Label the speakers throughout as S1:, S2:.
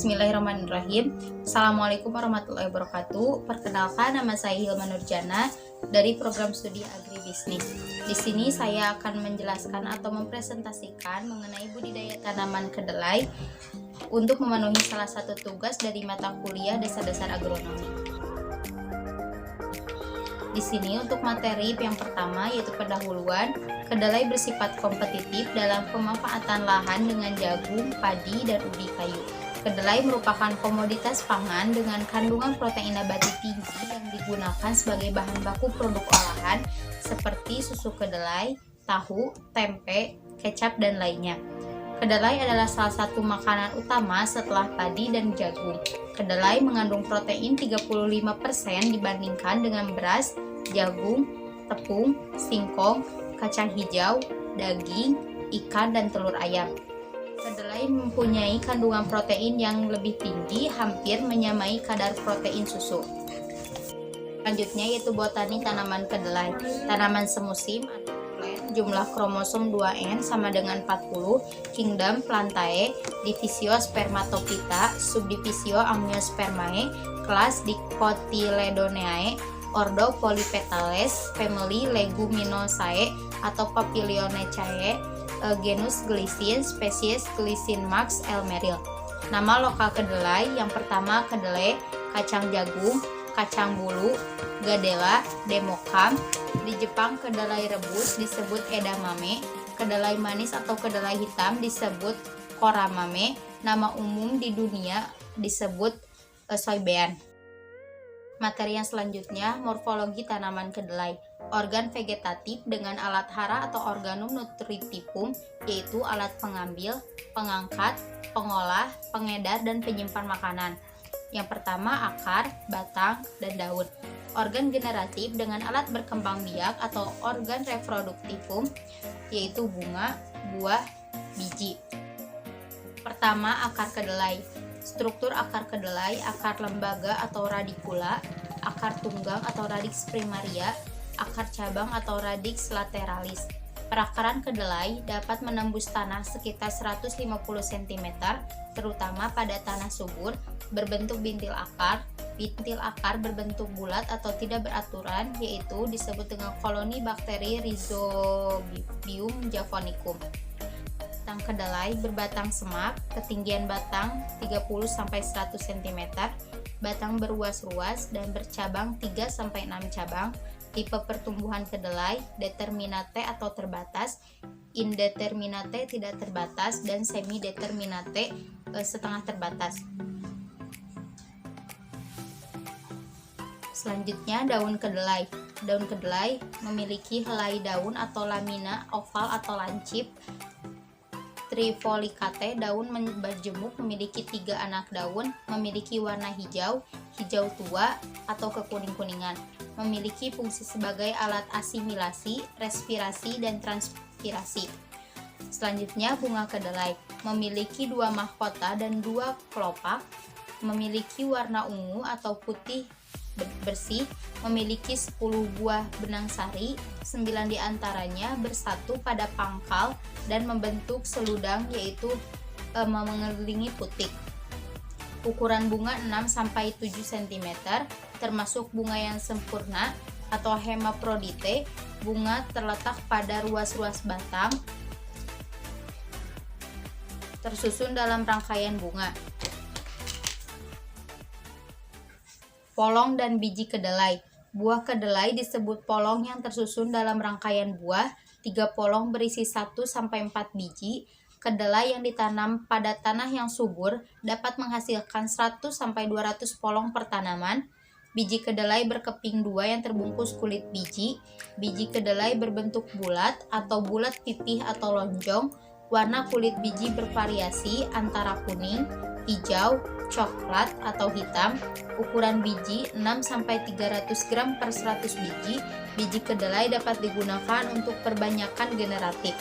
S1: Bismillahirrahmanirrahim. Assalamualaikum warahmatullahi wabarakatuh. Perkenalkan, nama saya Hilma Nurjana dari program studi agribisnis. Di sini saya akan menjelaskan atau mempresentasikan mengenai budidaya tanaman kedelai untuk memenuhi salah satu tugas dari mata kuliah Dasar-Dasar Agronomi. Di sini untuk materi yang pertama yaitu pendahuluan, kedelai bersifat kompetitif dalam pemanfaatan lahan dengan jagung, padi, dan ubi kayu. Kedelai merupakan komoditas pangan dengan kandungan protein nabati tinggi yang digunakan sebagai bahan baku produk olahan seperti susu kedelai, tahu, tempe, kecap, dan lainnya. Kedelai adalah salah satu makanan utama setelah padi dan jagung. Kedelai mengandung protein 35% dibandingkan dengan beras, jagung, tepung, singkong, kacang hijau, daging, ikan, dan telur ayam. Kedelai mempunyai kandungan protein yang lebih tinggi, hampir menyamai kadar protein susu. Selanjutnya yaitu botani tanaman kedelai. Tanaman semusim atau plant, jumlah kromosom 2N sama dengan 40, kingdom Plantae, divisio Spermatophyta, subdivisio Amniospermae, kelas Dicotyledoneae, ordo Polypetales, family Leguminosae atau Papilioneaceae, genus Glycine, spesies Glycine Max L. Merrill. Nama lokal kedelai yang pertama kedelai, kacang jagung, kacang bulu, gadela, demokam. Di Jepang kedelai rebus disebut edamame, kedelai manis atau kedelai hitam disebut koramame, nama umum di dunia disebut soybean. Materi yang selanjutnya, morfologi tanaman kedelai. Organ vegetatif dengan alat hara atau organum nutritivum, yaitu alat pengambil, pengangkat, pengolah, pengedar, dan penyimpan makanan. Yang pertama akar, batang, dan daun. Organ generatif dengan alat berkembang biak atau organ reproduktivum, yaitu bunga, buah, biji. Pertama, akar kedelai. Struktur akar kedelai, akar lembaga atau radikula, akar tunggang atau radix primaria, akar cabang atau radix lateralis. Perakaran kedelai dapat menembus tanah sekitar 150 cm, terutama pada tanah subur, berbentuk bintil akar. Bintil akar berbentuk bulat atau tidak beraturan, yaitu disebut dengan koloni bakteri Rhizobium javanicum. Batang kedelai berbatang semak, ketinggian batang 30-100 cm, batang beruas-ruas dan bercabang 3-6 cabang. Tipe pertumbuhan kedelai, determinate atau terbatas, indeterminate tidak terbatas, dan semi-determinate setengah terbatas. Selanjutnya daun kedelai. Daun kedelai memiliki helai daun atau lamina oval atau lancip. Trifolicate, daun berjemuk, memiliki 3 anak daun, memiliki warna hijau, hijau tua atau kekuning-kuningan, memiliki fungsi sebagai alat asimilasi, respirasi, dan transpirasi. Selanjutnya bunga kedelai, memiliki 2 mahkota dan 2 kelopak, memiliki warna ungu atau putih bersih, memiliki 10 buah benang sari, 9 diantaranya bersatu pada pangkal dan membentuk seludang, yaitu mengelilingi putik. Ukuran bunga 6-7 cm, termasuk bunga yang sempurna atau hermaphrodite. Bunga terletak pada ruas-ruas batang, tersusun dalam rangkaian bunga. Polong dan biji kedelai. Buah kedelai disebut polong yang tersusun dalam rangkaian buah. 3 polong berisi 1-4 biji. Kedelai yang ditanam pada tanah yang subur dapat menghasilkan 100-200 polong per tanaman. Biji kedelai berkeping 2 yang terbungkus kulit biji. Biji kedelai berbentuk bulat atau bulat pipih atau lonjong. Warna kulit biji bervariasi antara kuning, hijau, coklat, atau hitam. Ukuran biji 6-300 gram per 100 biji. Biji kedelai dapat digunakan untuk perbanyakan generatif.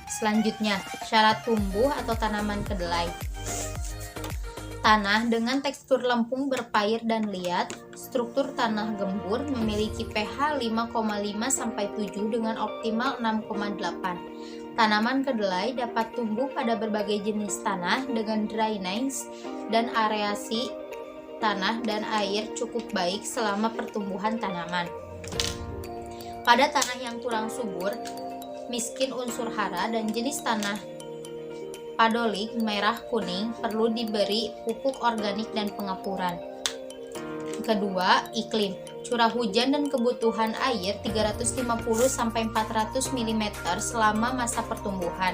S1: Selanjutnya, syarat tumbuh atau tanaman kedelai. Tanah dengan tekstur lempung berpair dan liat, struktur tanah gembur, memiliki pH 5,5-7 dengan optimal 6,8. Tanaman kedelai dapat tumbuh pada berbagai jenis tanah dengan drainase dan areasi tanah dan air cukup baik selama pertumbuhan tanaman. Pada tanah yang kurang subur, miskin unsur hara dan jenis tanah padolik merah kuning perlu diberi pupuk organik dan pengepuran. Kedua, iklim. Curah hujan dan kebutuhan air 350-400 mm selama masa pertumbuhan.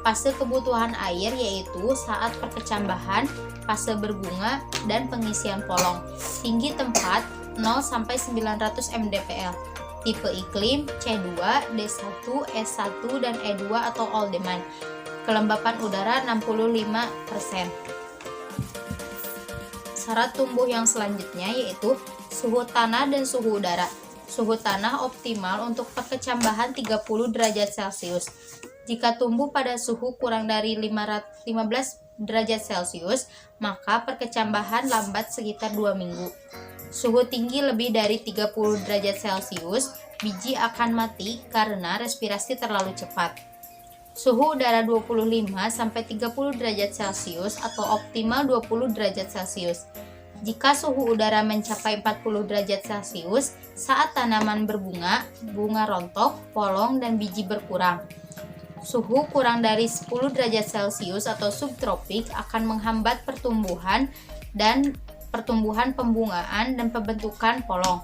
S1: Fase kebutuhan air yaitu saat perkecambahan, fase berbunga, dan pengisian polong. Tinggi tempat 0-900 mdpl. Tipe iklim C2, D1, S1, dan E2 atau all demand. Kelembapan udara 65%. Syarat tumbuh yang selanjutnya yaitu suhu tanah dan suhu udara. Suhu tanah optimal untuk perkecambahan 30 derajat Celcius. Jika tumbuh pada suhu kurang dari 15 derajat Celcius, maka perkecambahan lambat sekitar 2 minggu. Suhu tinggi lebih dari 30 derajat Celcius, biji akan mati karena respirasi terlalu cepat. Suhu udara 25-30 derajat Celcius atau optimal 20 derajat Celcius. Jika suhu udara mencapai 40 derajat Celcius, saat tanaman berbunga, bunga rontok, polong, dan biji berkurang. Suhu kurang dari 10 derajat Celcius atau subtropik akan menghambat pertumbuhan pembungaan dan pembentukan polong.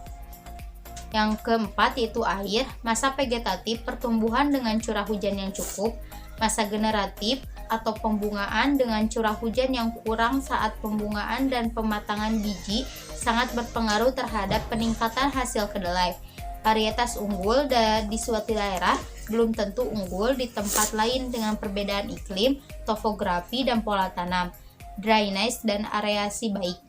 S1: Yang keempat yaitu air, masa vegetatif pertumbuhan dengan curah hujan yang cukup, masa generatif atau pembungaan dengan curah hujan yang kurang saat pembungaan dan pematangan biji sangat berpengaruh terhadap peningkatan hasil kedelai. Varietas unggul di suatu daerah belum tentu unggul di tempat lain dengan perbedaan iklim, topografi, dan pola tanam, drainase, dan areasi baik.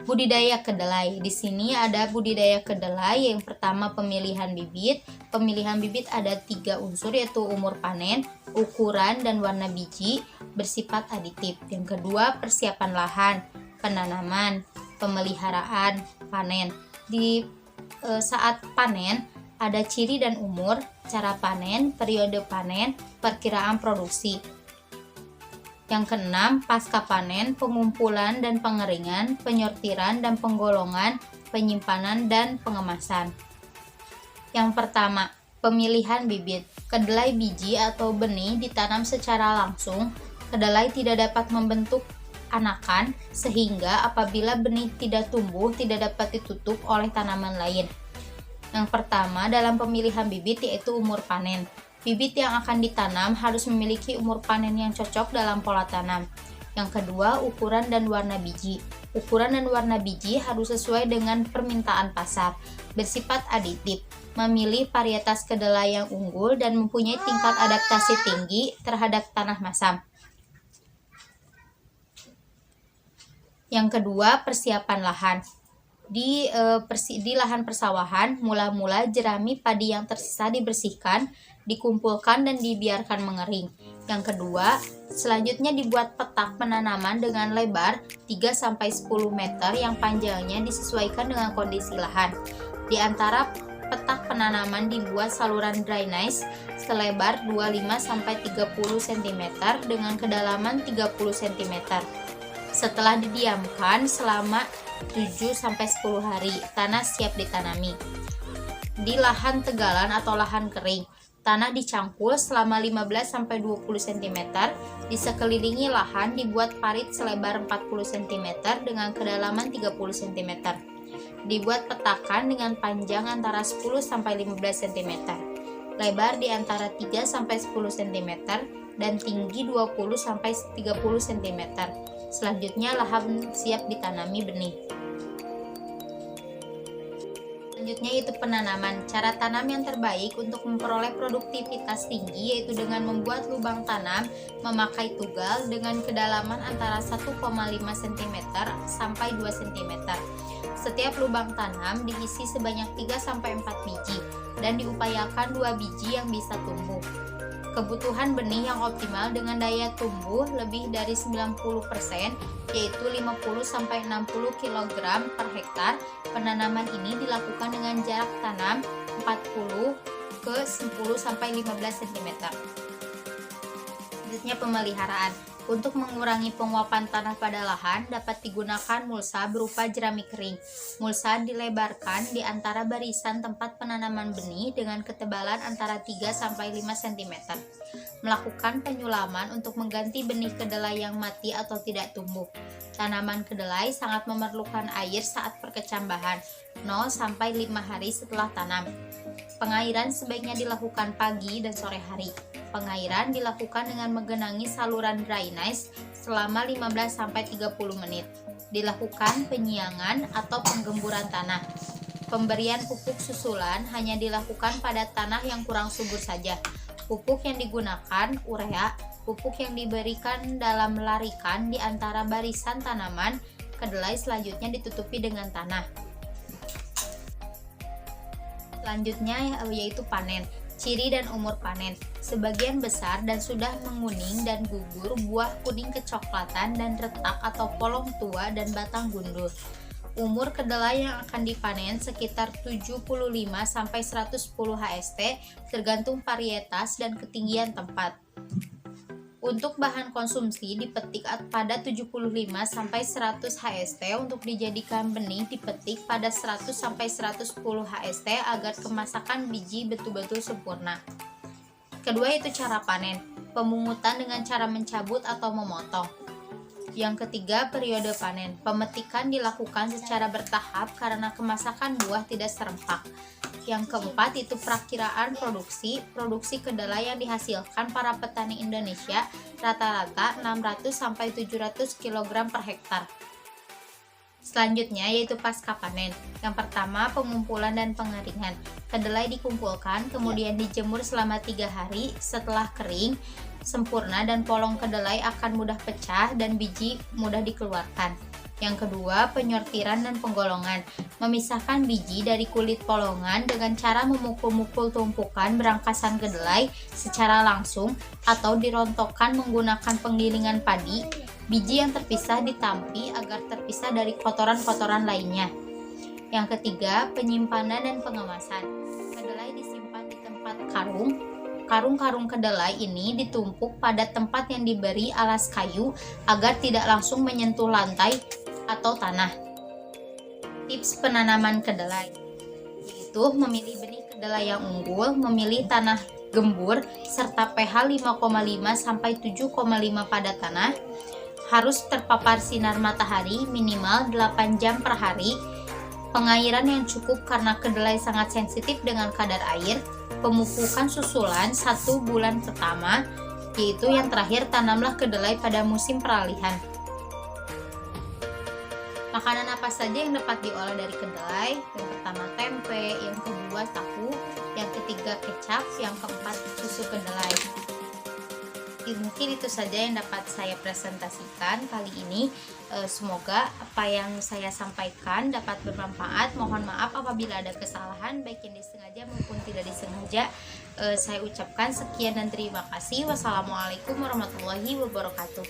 S1: Budidaya kedelai. Di sini ada budidaya kedelai. Yang pertama pemilihan bibit. Pemilihan bibit ada 3 unsur yaitu umur panen, ukuran, dan warna biji bersifat aditif. Yang kedua persiapan lahan, penanaman, pemeliharaan, panen. Di saat panen ada ciri dan umur, cara panen, periode panen, perkiraan produksi. Yang keenam, pasca panen, pengumpulan dan pengeringan, penyortiran dan penggolongan, penyimpanan dan pengemasan. Yang pertama, pemilihan bibit. Kedelai biji atau benih ditanam secara langsung. Kedelai tidak dapat membentuk anakan, sehingga apabila benih tidak tumbuh, tidak dapat ditutup oleh tanaman lain. Yang pertama, dalam pemilihan bibit yaitu umur panen. Bibit yang akan ditanam harus memiliki umur panen yang cocok dalam pola tanam. Yang kedua, ukuran dan warna biji. Ukuran dan warna biji harus sesuai dengan permintaan pasar, bersifat aditif, memilih varietas kedelai yang unggul dan mempunyai tingkat adaptasi tinggi terhadap tanah masam. Yang kedua, persiapan lahan. Di lahan persawahan, mula-mula jerami padi yang tersisa dibersihkan, dikumpulkan, dan dibiarkan mengering. Yang kedua, selanjutnya dibuat petak penanaman dengan lebar 3-10 meter yang panjangnya disesuaikan dengan kondisi lahan. Di antara petak penanaman dibuat saluran drainase selebar 25-30 cm dengan kedalaman 30 cm. Setelah didiamkan selama 7-10 hari, tanah siap ditanami. Di lahan tegalan atau lahan kering, tanah dicangkul selama 15-20 cm. Di sekelilingi lahan dibuat parit selebar 40 cm dengan kedalaman 30 cm. Dibuat petakan dengan panjang antara 10-15 cm, lebar di antara 3-10 cm, dan tinggi 20-30 cm. Selanjutnya lahan siap ditanami benih. Selanjutnya yaitu penanaman. Cara tanam yang terbaik untuk memperoleh produktivitas tinggi yaitu dengan membuat lubang tanam memakai tugal dengan kedalaman antara 1,5 cm sampai 2 cm. Setiap lubang tanam diisi sebanyak 3-4 biji dan diupayakan 2 biji yang bisa tumbuh. Kebutuhan benih yang optimal dengan daya tumbuh lebih dari 90% yaitu 50-60 kg per hektar. Penanaman ini dilakukan dengan jarak tanam 40 ke 10-15 cm. Selanjutnya pemeliharaan. Untuk mengurangi penguapan tanah pada lahan, dapat digunakan mulsa berupa jerami kering. Mulsa dilebarkan di antara barisan tempat penanaman benih dengan ketebalan antara 3-5 cm. Melakukan penyulaman untuk mengganti benih kedelai yang mati atau tidak tumbuh. Tanaman kedelai sangat memerlukan air saat perkecambahan, 0-5 hari setelah tanam. Pengairan sebaiknya dilakukan pagi dan sore hari. Pengairan dilakukan dengan menggenangi saluran drainase selama 15-30 menit. Dilakukan penyiangan atau penggemburan tanah. Pemberian pupuk susulan hanya dilakukan pada tanah yang kurang subur saja. Pupuk yang digunakan urea. Pupuk yang diberikan dalam larikan di antara barisan tanaman kedelai selanjutnya ditutupi dengan tanah. Selanjutnya yaitu panen. Ciri dan umur panen. Sebagian besar dan sudah menguning dan gugur, buah kuning kecoklatan dan retak atau polong tua dan batang gundul. Umur kedelai yang akan dipanen sekitar 75-110 HST tergantung varietas dan ketinggian tempat. Untuk bahan konsumsi dipetik pada 75-100 HST, untuk dijadikan benih dipetik pada 100-110 HST agar kemasakan biji betul-betul sempurna. Kedua itu cara panen, pemungutan dengan cara mencabut atau memotong. Yang ketiga periode panen, pemetikan dilakukan secara bertahap karena kemasakan buah tidak serempak. Yang keempat itu perakiraan produksi kedelai yang dihasilkan para petani Indonesia rata-rata 600-700 kg per hektar. Selanjutnya yaitu pasca panen. Yang pertama pengumpulan dan pengeringan. Kedelai dikumpulkan kemudian dijemur selama 3 hari. Setelah kering sempurna dan polong kedelai akan mudah pecah dan biji mudah dikeluarkan. Yang kedua, penyortiran dan penggolongan. Memisahkan biji dari kulit polongan dengan cara memukul-mukul tumpukan berangkasan kedelai secara langsung atau dirontokkan menggunakan penggilingan padi. Biji yang terpisah ditampi agar terpisah dari kotoran-kotoran lainnya. Yang ketiga, penyimpanan dan pengemasan. Kedelai disimpan di tempat karung. Karung-karung kedelai ini ditumpuk pada tempat yang diberi alas kayu agar tidak langsung menyentuh lantai atau tanah. Tips penanaman kedelai yaitu memilih benih kedelai yang unggul, memilih tanah gembur serta pH 5,5-7,5 pada tanah, harus terpapar sinar matahari minimal 8 jam per hari, pengairan yang cukup karena kedelai sangat sensitif dengan kadar air, pemupukan susulan 1 bulan pertama, yaitu yang terakhir tanamlah kedelai pada musim peralihan. Makanan apa saja yang dapat diolah dari kedelai? Yang pertama tempe, yang kedua tahu, yang ketiga kecap, yang keempat susu kedelai. Mungkin itu saja yang dapat saya presentasikan kali ini. Semoga apa yang saya sampaikan dapat bermanfaat. Mohon maaf apabila ada kesalahan baik yang disengaja maupun tidak disengaja. Saya ucapkan sekian dan terima kasih. Wassalamualaikum warahmatullahi wabarakatuh.